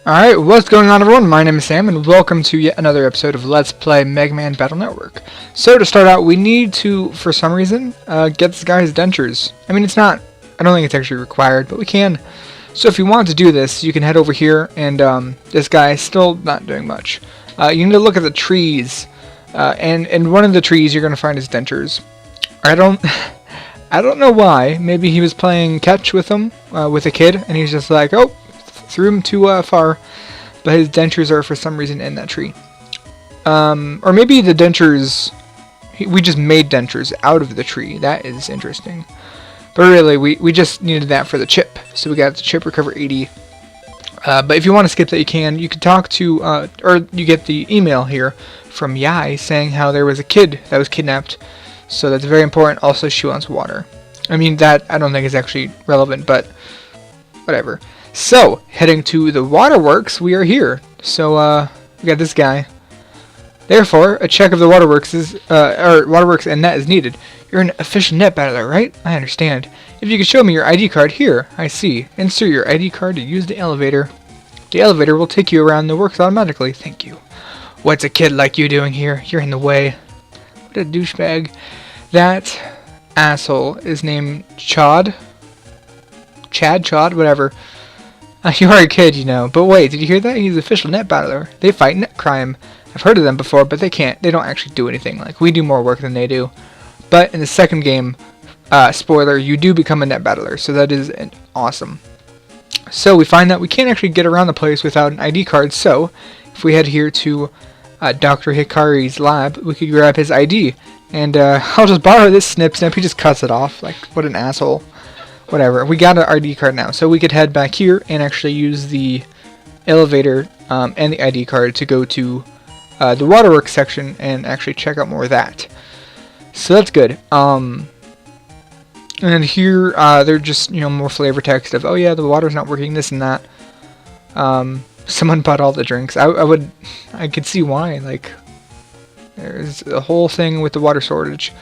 Alright, what's going on everyone? My name is Sam and welcome to yet another episode of Let's Play Megman Battle Network. So to start out, we need to, for some reason, get this guy's dentures. I mean, I don't think it's actually required, but we can. So if you want to do this, you can head over here and this guy is still not doing much. You need to look at the trees, and in one of the trees you're going to find his dentures. I don't know why. Maybe he was playing catch with him, with a kid, and he's just like, oh, threw him too far, but his dentures are for some reason in that tree. Or maybe the dentures, we just made dentures out of the tree. That is interesting. But really, we just needed that for the chip. So we got the chip recover 80. But if you want to skip that, you can. You can talk to, or you get the email here from Yai saying how there was a kid that was kidnapped. So that's very important. Also, she wants water. I mean, that I don't think is actually relevant, but whatever. So, heading to the waterworks, we are here. So, we got this guy. Therefore, a check of the waterworks waterworks and net is needed. You're an official net battler, right? I understand. If you could show me your ID card here, I see. Insert your ID card to use the elevator. The elevator will take you around the works automatically. Thank you. What's a kid like you doing here? You're in the way. What a douchebag. That asshole is named Chad, whatever. You are a kid, you know. But wait, did you hear that? He's an official net battler. They fight net crime. I've heard of them before, but they don't actually do anything. Like, we do more work than they do. But in the second game, spoiler, you do become a net battler. So that is awesome. So we find that we can't actually get around the place without an ID card. So if we head here to Dr. Hikari's lab, we could grab his ID. And I'll just borrow this snip. He just cuts it off. Like, what an asshole. Whatever, we got an ID card now, so we could head back here and actually use the elevator and the ID card to go to the waterworks section and actually check out more of that. So that's good. And here they're just, you know, more flavor text of, oh yeah, the water's not working, this and that. Someone bought all the drinks. I could see why. Like, there's a whole thing with the water shortage.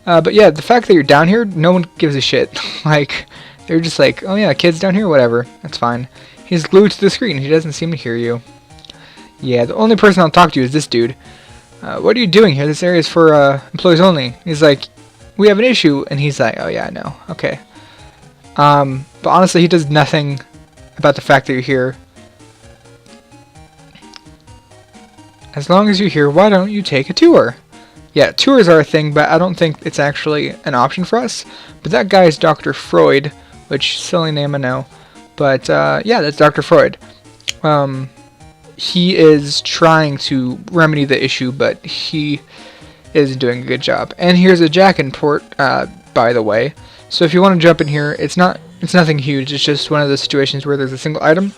But yeah, the fact that you're down here, no one gives a shit. Like, they're just like, oh yeah, kid's down here, whatever. That's fine. He's glued to the screen. He doesn't seem to hear you. Yeah, the only person I'll talk to is this dude. What are you doing here? This area is for employees only. He's like, we have an issue. And he's like, oh yeah, I know. Okay. But honestly, he does nothing about the fact that you're here. As long as you're here, why don't you take a tour? Yeah, tours are a thing, but I don't think it's actually an option for us. But that guy is Dr. Freud, which, silly name, I know. But, yeah, that's Dr. Freud. He is trying to remedy the issue, but he isn't doing a good job. And here's a jack-in port, by the way. So if you want to jump in here, it's nothing huge. It's just one of those situations where there's a single item.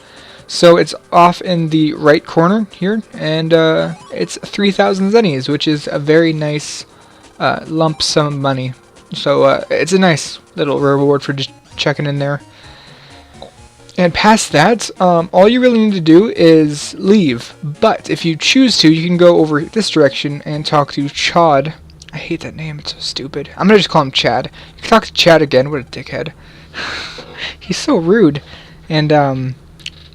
So it's off in the right corner here, and it's 3,000 zennies, which is a very nice lump sum of money. So it's a nice little reward for just checking in there. And past that, all you really need to do is leave. But if you choose to, you can go over this direction and talk to Chad. I hate that name, it's so stupid. I'm going to just call him Chad. You can talk to Chad again, what a dickhead. He's so rude. And,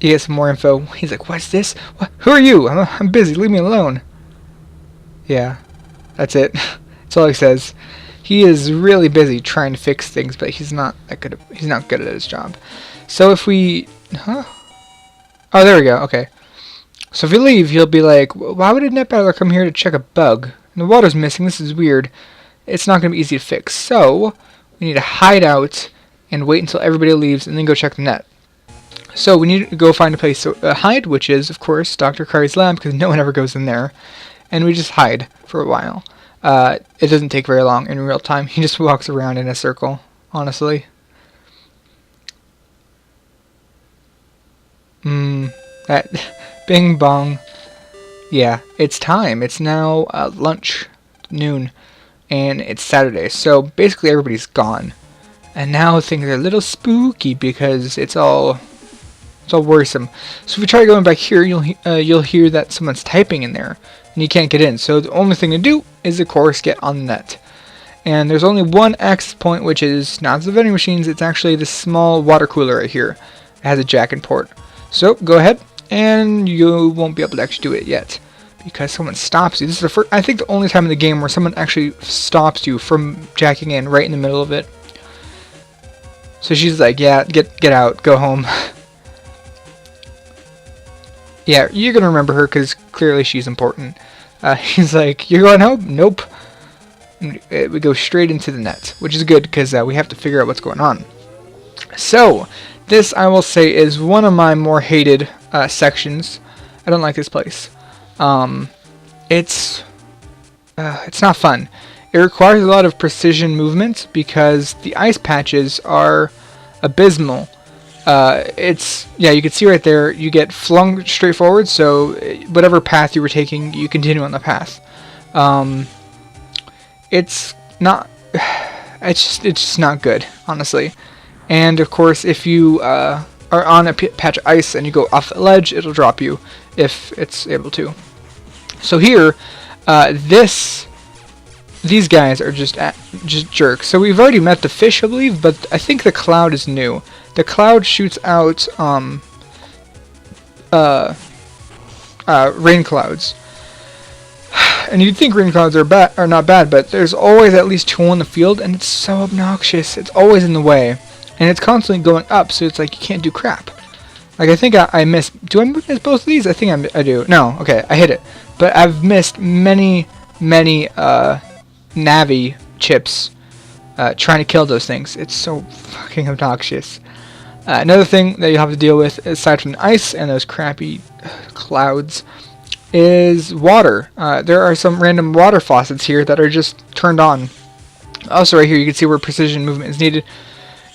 you get some more info. He's like, what's this? What? Who are you? I'm busy. Leave me alone. Yeah, that's it. That's all he says. He is really busy trying to fix things, but he's not that good. He's not good at his job. So if we, Oh, there we go. Okay. So if we leave, he'll be like, why would a net battler come here to check a bug? And the water's missing. This is weird. It's not going to be easy to fix. So we need to hide out and wait until everybody leaves, and then go check the net. So we need to go find a place to hide, which is, of course, Dr. Kari's lab, because no one ever goes in there. And we just hide for a while. It doesn't take very long in real time. He just walks around in a circle, honestly. That bing bong. Yeah, it's time. It's now lunch, noon, and it's Saturday. So basically everybody's gone. And now things are a little spooky because it's all worrisome. So if we try going back here, you'll hear that someone's typing in there, and you can't get in. So the only thing to do is, of course, get on the net. And there's only one access point, which is not the vending machines. It's actually this small water cooler right here. It has a jack and port. So go ahead and you won't be able to actually do it yet because someone stops you. This is the first, I think, the only time in the game where someone actually stops you from jacking in right in the middle of it. So she's like, yeah, get out, go home. Yeah, you're gonna remember her because clearly she's important. He's like, you're going home? Nope. We go straight into the net, which is good because we have to figure out what's going on. So, this, I will say, is one of my more hated sections. I don't like this place. It's not fun. It requires a lot of precision movement because the ice patches are abysmal. Yeah, you can see right there, you get flung straight forward, so whatever path you were taking, you continue on the path. It's just not good, honestly. And of course, if you are on a patch of ice and you go off the ledge, it'll drop you if it's able to. So here, these guys are just jerks. So we've already met the fish, I believe, but I think the cloud is new. The cloud shoots out rain clouds. And you'd think rain clouds are not bad, but there's always at least 2 on the field, and it's so obnoxious. It's always in the way, and it's constantly going up, so it's like you can't do crap. Like, I think I missed. Do I miss both of these? I think I do. No, okay, I hit it, but I've missed many Navi chips trying to kill those things. It's so fucking obnoxious. Another thing that you'll have to deal with, aside from the ice and those crappy clouds, is water. There are some random water faucets here that are just turned on. Also right here you can see where precision movement is needed.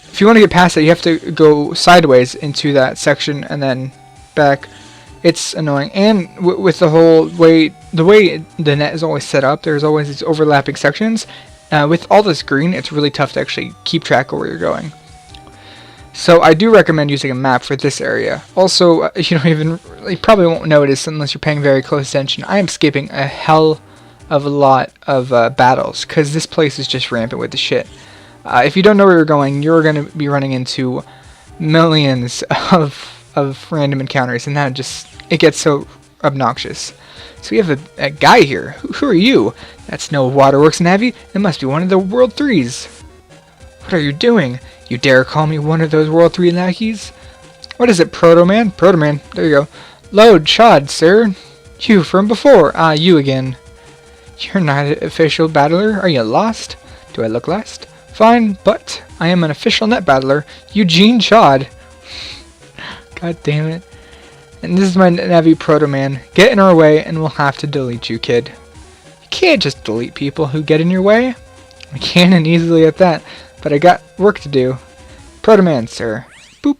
If you want to get past it, you have to go sideways into that section and then back. It's annoying. And with the whole way, the net is always set up, there's always these overlapping sections. With all this green, it's really tough to actually keep track of where you're going. So I do recommend using a map for this area. Also, you probably won't notice unless you're paying very close attention. I am skipping a hell of a lot of battles because this place is just rampant with the shit. If you don't know where you're going to be running into millions of random encounters, and it gets so obnoxious. So we have a guy here. Who are you? That's no Waterworks Navi. It must be one of the World 3s. What are you doing? You dare call me one of those World 3 lackeys? What is it, Proto-Man? Proto-Man, there you go. Load, Chod, sir. You from before. Ah, you again. You're not an official battler. Are you lost? Do I look lost? Fine, but I am an official net battler. Eugene Chod. God damn it. And this is my Navi Proto-Man. Get in our way and we'll have to delete you, kid. You can't just delete people who get in your way. I can, and easily at that. But I got work to do. Proto-Man, sir. Boop.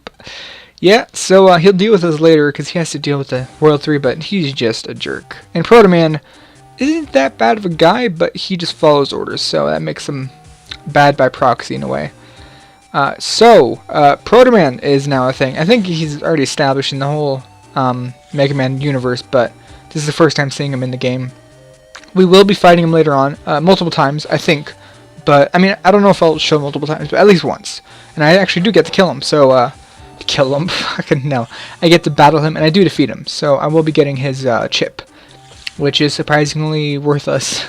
Yeah, so he'll deal with us later because he has to deal with the World 3, but he's just a jerk. And Proto-Man isn't that bad of a guy, but he just follows orders, so that makes him bad by proxy in a way. Proto-Man is now a thing. I think he's already established in the whole Mega Man universe, but this is the first time seeing him in the game. We will be fighting him later on, multiple times, I think. But, I mean, I don't know if I'll show multiple times, but at least once. And I actually do get to kill him, so, kill him? Fucking no. I get to battle him, and I do defeat him. So I will be getting his, chip. Which is surprisingly worthless,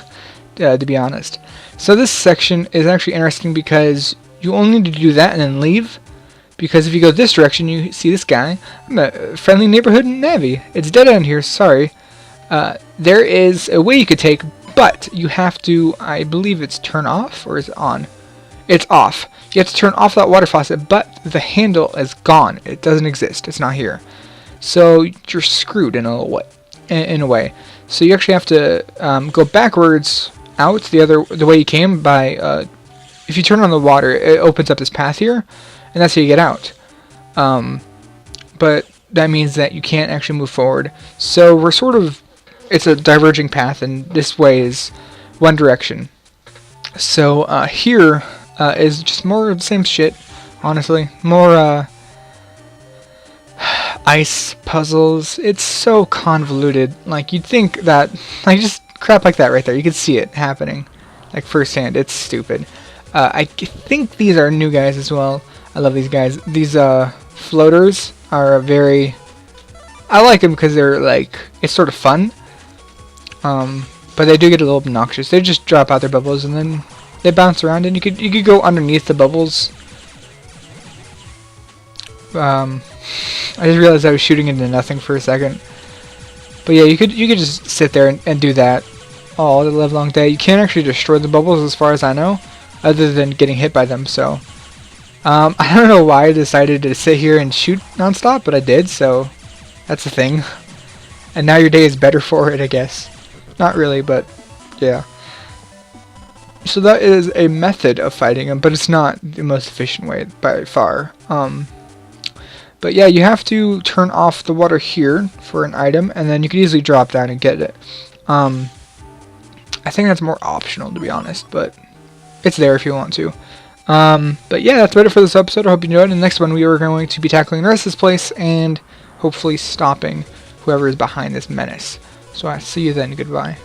to be honest. So this section is actually interesting because you only need to do that and then leave. Because if you go this direction, you see this guy. I'm a friendly neighborhood Navi. It's dead end here, sorry. There is a way you could take, but you have to, I believe it's turn off, or is it on? It's off. You have to turn off that water faucet, but the handle is gone. It doesn't exist. It's not here. So you're screwed in a way. So you actually have to go backwards out the way you came by, if you turn on the water, it opens up this path here, and that's how you get out. But that means that you can't actually move forward. So we're sort of, it's a diverging path, and this way is one direction. So here is just more of the same shit, honestly. More ice puzzles. It's so convoluted. Like, you'd think that, like, just crap like that right there. You could see it happening, like, firsthand. It's stupid. I think these are new guys as well. I love these guys. These floaters are very I like them because they're like, it's sort of fun. But they do get a little obnoxious. They just drop out their bubbles and then they bounce around, and you could go underneath the bubbles. I just realized I was shooting into nothing for a second. But yeah, you could just sit there and do that all the livelong day. You can't actually destroy the bubbles as far as I know, other than getting hit by them. So I don't know why I decided to sit here and shoot nonstop, but I did. So that's the thing. And now your day is better for it, I guess. Not really, but yeah. So that is a method of fighting them, but it's not the most efficient way by far. But yeah, you have to turn off the water here for an item, and then you can easily drop down and get it. I think that's more optional, to be honest, but it's there if you want to. But yeah, that's about it for this episode. I hope you enjoyed. In the next one, we are going to be tackling the rest of this place and hopefully stopping whoever is behind this menace. So I see you then. Goodbye.